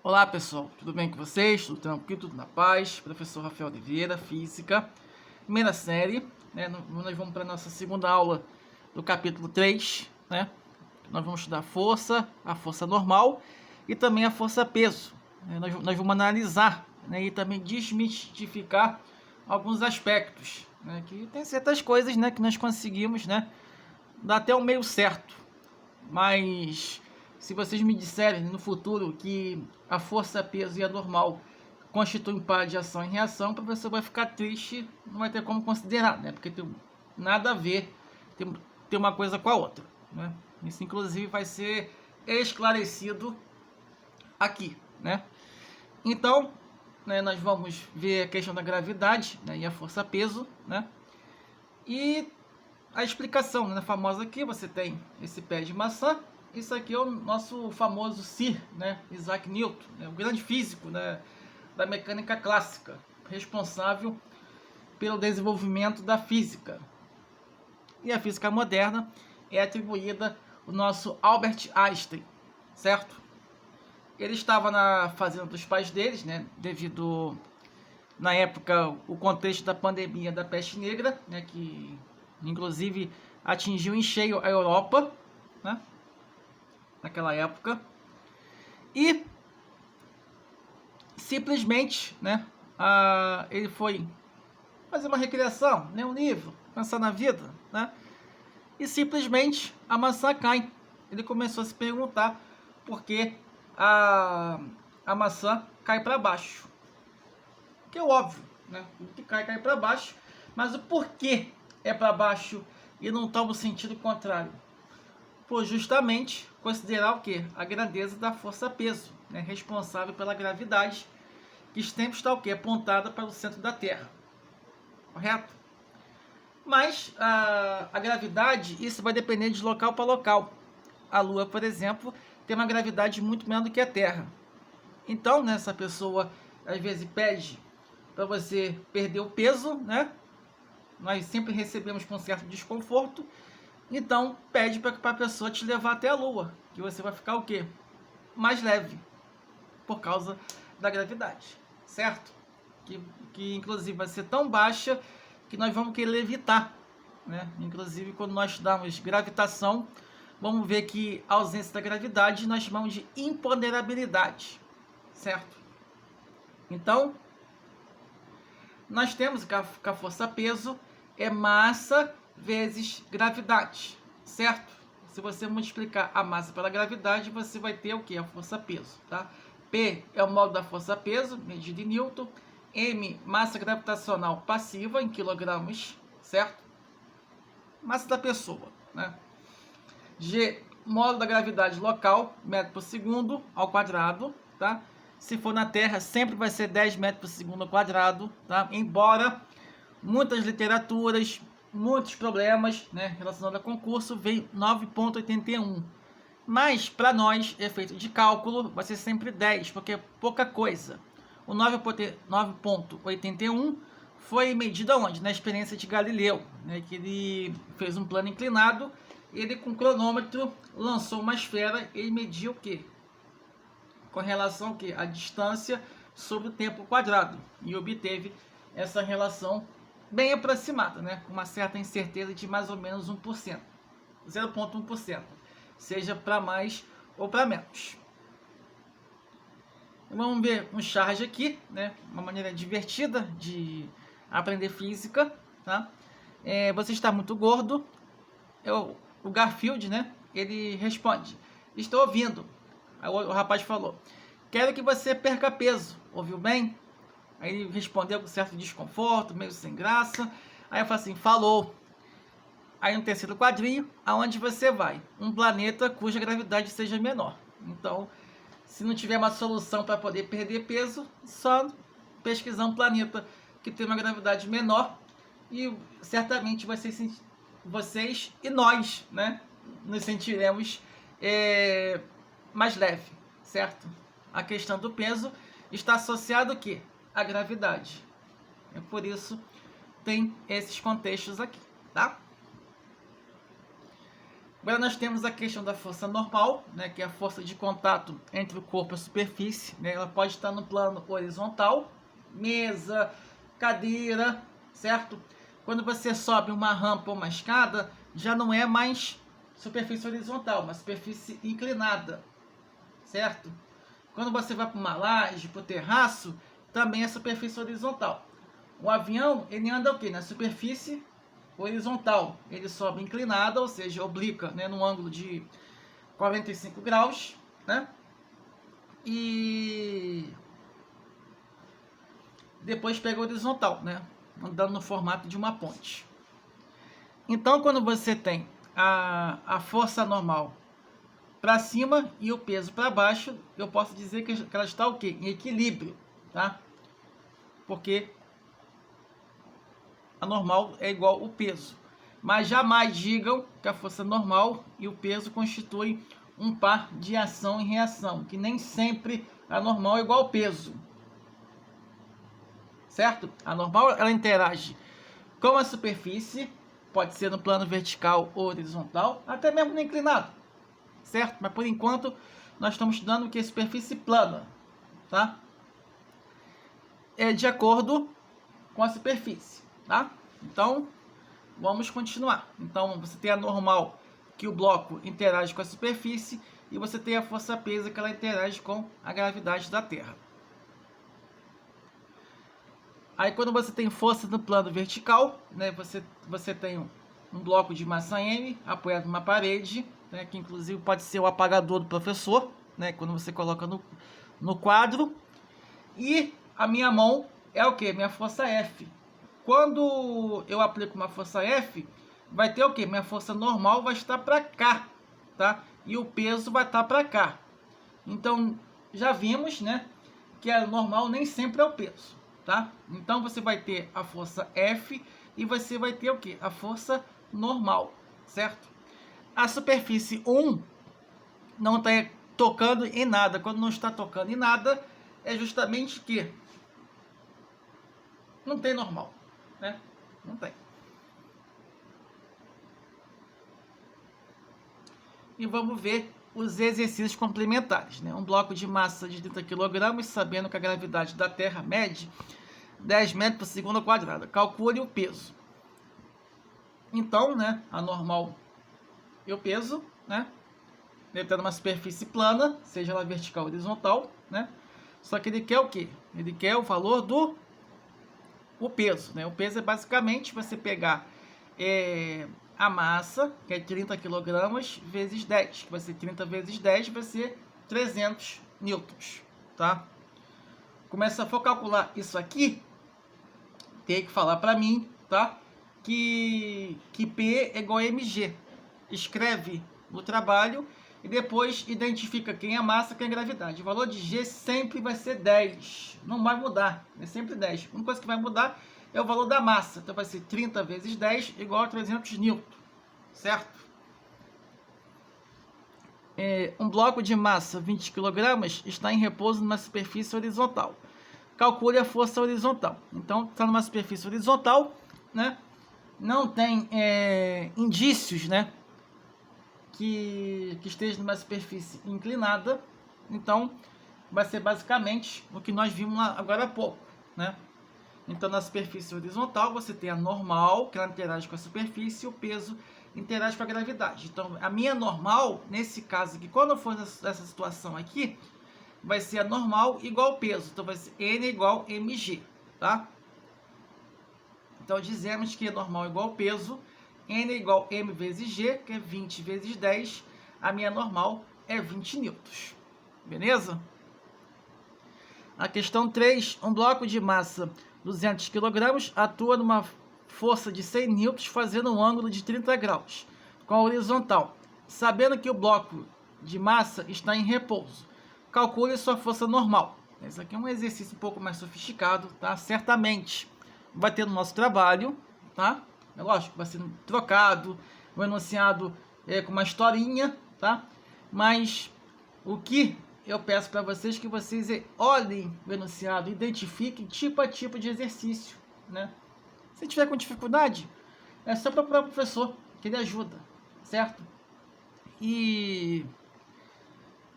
Olá pessoal, tudo bem com vocês? Tudo tranquilo, tudo na paz? Professor Rafael Oliveira, Física, primeira série, né? Nós vamos para a nossa segunda aula do capítulo 3, né? Nós vamos estudar a força normal e também a força-peso. Nós vamos analisar, né? E também desmistificar alguns aspectos, né? Que tem certas coisas, né, que nós conseguimos, né, dar até o meio certo, mas se vocês me disserem no futuro que a força-peso e a normal constituem par de ação e reação, o professor vai ficar triste, não vai ter como considerar, né? Porque tem nada a ver, tem uma coisa com a outra, né? Isso inclusive vai ser esclarecido aqui, né? Então, né, nós vamos ver a questão da gravidade, né, e a força-peso, né? E a explicação, né, famosa aqui, você tem esse pé de maçã. Isso aqui é o nosso famoso Sir, né, Isaac Newton, né, o grande físico, né, da mecânica clássica, responsável pelo desenvolvimento da física. E a física moderna é atribuída ao nosso Albert Einstein, certo? Ele estava na fazenda dos pais deles, né, devido, na época, o contexto da pandemia da peste negra, né, que inclusive atingiu em cheio a Europa, né, naquela época, e simplesmente, né, ele foi fazer uma recreação, ler um livro, pensar na vida, né, e simplesmente a maçã cai. Ele começou a se perguntar por que a maçã cai para baixo, que é óbvio, né, o que cai para baixo, mas o porquê é para baixo e não toma o sentido contrário? Por justamente considerar o que? A grandeza da força-peso, né, responsável pela gravidade, que sempre está o que? Apontada para o centro da Terra, correto? Mas a gravidade, isso vai depender de local para local. A Lua, por exemplo, tem uma gravidade muito menor do que a Terra. Então, né, essa pessoa às vezes pede para você perder o peso, né? Nós sempre recebemos com certo desconforto. Então, pede para a pessoa te levar até a Lua, que você vai ficar o quê? Mais leve, por causa da gravidade, certo? Que inclusive vai ser tão baixa que nós vamos querer levitar, né? Inclusive, quando nós estudamos gravitação, vamos ver que a ausência da gravidade nós chamamos de imponderabilidade, certo? Então, nós temos que a força-peso é massa vezes gravidade, certo? Se você multiplicar a massa pela gravidade, você vai ter o que? A força-peso, tá? P é o módulo da força-peso, medido em Newton. M, massa gravitacional passiva, em quilogramas, certo? Massa da pessoa, né? G, módulo da gravidade local, metro por segundo ao quadrado, tá? Se for na Terra, sempre vai ser 10 metros por segundo ao quadrado, tá? Embora muitas literaturas, muitos problemas, né, relacionados a concurso, vem 9,81. Mas, para nós, efeito de cálculo, vai ser sempre 10, porque é pouca coisa. O 9,81 foi medido aonde? Na experiência de Galileu, né, que ele fez um plano inclinado, ele com cronômetro lançou uma esfera, ele mediu o quê? Com relação ao quê? A distância sobre o tempo quadrado, e obteve essa relação bem aproximada, né, com uma certa incerteza de mais ou menos 1%, 0,1%, seja para mais ou para menos. Vamos ver um charge aqui, né, uma maneira divertida de aprender física, tá? Você está muito gordo? O Garfield, né, ele responde: estou ouvindo. Aí o rapaz falou: quero que você perca peso. Ouviu bem? Aí ele respondeu com certo desconforto, meio sem graça. Aí eu falei assim: falou. Aí no terceiro quadrinho, aonde você vai? Um planeta cuja gravidade seja menor. Então, se não tiver uma solução para poder perder peso, só pesquisar um planeta que tem uma gravidade menor e certamente vocês e nós, né, nos sentiremos mais leve, certo? A questão do peso está associada ao quê? A gravidade. É por isso tem esses contextos aqui, tá? Agora nós temos a questão da força normal, né, que é a força de contato entre o corpo e a superfície, né? Ela pode estar no plano horizontal, mesa, cadeira, certo? Quando você sobe uma rampa ou uma escada, já não é mais superfície horizontal, mas superfície inclinada, certo? Quando você vai para uma laje, para o terraço, também é superfície horizontal. O avião, ele anda o quê? Na superfície horizontal. Ele sobe inclinada, ou seja, oblíqua, né, num ângulo de 45 graus, né? E depois pega horizontal, né? Andando no formato de uma ponte. Então, quando você tem a força normal para cima e o peso para baixo, eu posso dizer que ela está o quê? Em equilíbrio, tá? Porque a normal é igual ao peso. Mas jamais digam que a força normal e o peso constituem um par de ação e reação, que nem sempre a normal é igual ao peso. Certo? A normal, ela interage com a superfície, pode ser no plano vertical ou horizontal, até mesmo no inclinado. Certo? Mas por enquanto nós estamos estudando o que é superfície plana, tá? É de acordo com a superfície, tá? Então, vamos continuar. Então, você tem a normal, que o bloco interage com a superfície, e você tem a força peso, que ela interage com a gravidade da Terra. Aí, quando você tem força no plano vertical, né, você tem um bloco de massa M apoiado numa parede, né, que inclusive pode ser o apagador do professor, né, quando você coloca no quadro. E a minha mão é o que? Minha força F. Quando eu aplico uma força F, vai ter o que? Minha força normal vai estar para cá, tá? E o peso vai estar para cá. Então, já vimos, né, que a normal nem sempre é o peso, tá? Então, você vai ter a força F e você vai ter o que? A força normal, certo? A superfície 1 não está tocando em nada. Quando não está tocando em nada, é justamente que não tem normal, né? Não tem. E vamos ver os exercícios complementares, né? Um bloco de massa de 30 kg, sabendo que a gravidade da Terra mede 10 metros por segundo ao quadrado. Calcule o peso. Então, né, a normal e o peso, né? Ele está numa superfície plana, seja ela vertical ou horizontal, né? Só que ele quer o quê? Ele quer o valor do peso, né? O peso é basicamente você pegar a massa, que é 30 kg, vezes 10, que vai ser 30 vezes 10, vai ser 300 newtons, tá? Começa a for calcular isso aqui, tem que falar para mim, tá? Que P é igual a mg. Escreve no trabalho e depois identifica quem é a massa, quem é a gravidade. O valor de G sempre vai ser 10, não vai mudar, é sempre 10. A única coisa que vai mudar é o valor da massa, então vai ser 30 vezes 10 igual a 300 newton, certo? Um bloco de massa 20 kg está em repouso numa superfície horizontal. Calcule a força horizontal. Então, está numa superfície horizontal, né? Não tem indícios, né, que esteja numa superfície inclinada. Então, vai ser basicamente o que nós vimos lá agora há pouco, né? Então, na superfície horizontal, você tem a normal, que ela interage com a superfície, e o peso interage com a gravidade. Então, a minha normal, nesse caso aqui, quando for essa situação aqui, vai ser a normal igual ao peso. Então, vai ser N igual mg, tá? Então, dizemos que é normal igual ao peso, N igual M vezes G, que é 20 vezes 10. A minha normal é 20 newtons. Beleza? A questão 3. Um bloco de massa 200 kg atua numa força de 100 newtons, fazendo um ângulo de 30 graus, com a horizontal. Sabendo que o bloco de massa está em repouso, calcule sua força normal. Esse aqui é um exercício um pouco mais sofisticado, tá? Certamente vai ter no nosso trabalho, tá? É lógico, vai ser trocado, o enunciado com uma historinha, tá? Mas o que eu peço para vocês que vocês olhem o enunciado, identifiquem tipo a tipo de exercício, né? Se tiver com dificuldade, é só procurar o professor, que ele ajuda, certo? E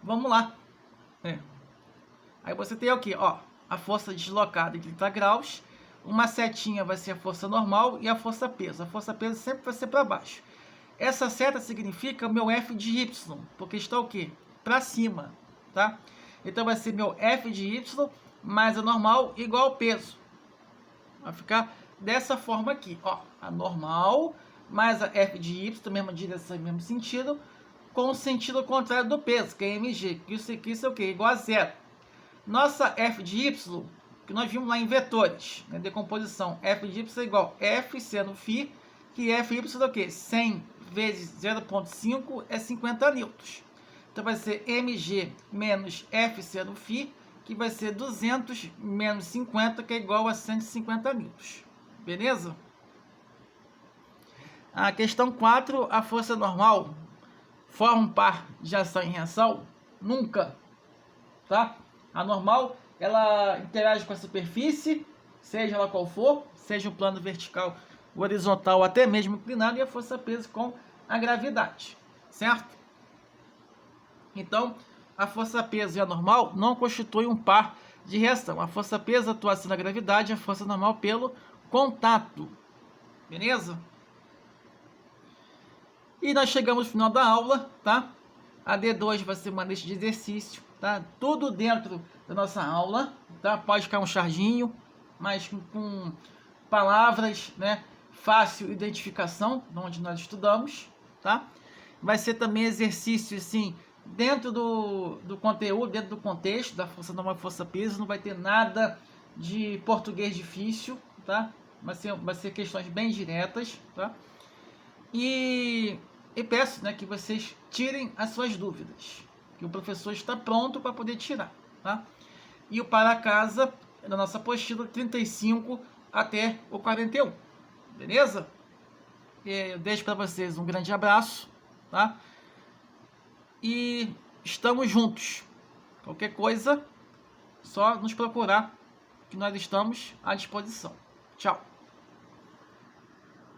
vamos lá. Aí você tem o quê? Ó, a força deslocada em 30 graus, uma setinha vai ser a força normal e a força peso. A força peso sempre vai ser para baixo. Essa seta significa o meu F de Y, porque está o quê? Para cima, tá? Então vai ser meu F de Y mais a normal igual ao peso. Vai ficar dessa forma aqui, ó. A normal mais a F de Y, mesma direção e mesmo sentido, com o sentido contrário do peso, que é mg. Isso aqui é o quê? Igual a zero. Nossa F de Y, que nós vimos lá em vetores, né, decomposição, F de Y é igual a F seno φ, que F de Y é o quê? 100 vezes 0,5 é 50 newtons. Então vai ser mg menos F seno φ, que vai ser 200 menos 50, que é igual a 150 newtons. Beleza? A questão 4, a força normal forma um par de ação e reação? Nunca, tá? A normal, ela interage com a superfície, seja ela qual for, seja o plano vertical, horizontal, até mesmo inclinado, e a força peso com a gravidade, certo? Então, a força peso e a normal não constituem um par de reação. A força peso atua assim na gravidade, a força normal pelo contato, beleza? E nós chegamos no final da aula, tá? A D2 vai ser uma lista de exercício, tá? Tudo dentro da nossa aula, tá? Pode ficar um charginho, mas com palavras, né? Fácil identificação, onde nós estudamos, tá? Vai ser também exercício, assim, dentro do conteúdo, dentro do contexto da força normal e força peso, não vai ter nada de português difícil, tá? Vai ser questões bem diretas, tá? E peço, né, que vocês tirem as suas dúvidas, que o professor está pronto para poder tirar, tá? E o para casa da nossa apostila 35 até o 41, beleza? Eu deixo para vocês um grande abraço, tá? E estamos juntos. Qualquer coisa, só nos procurar, que nós estamos à disposição. Tchau.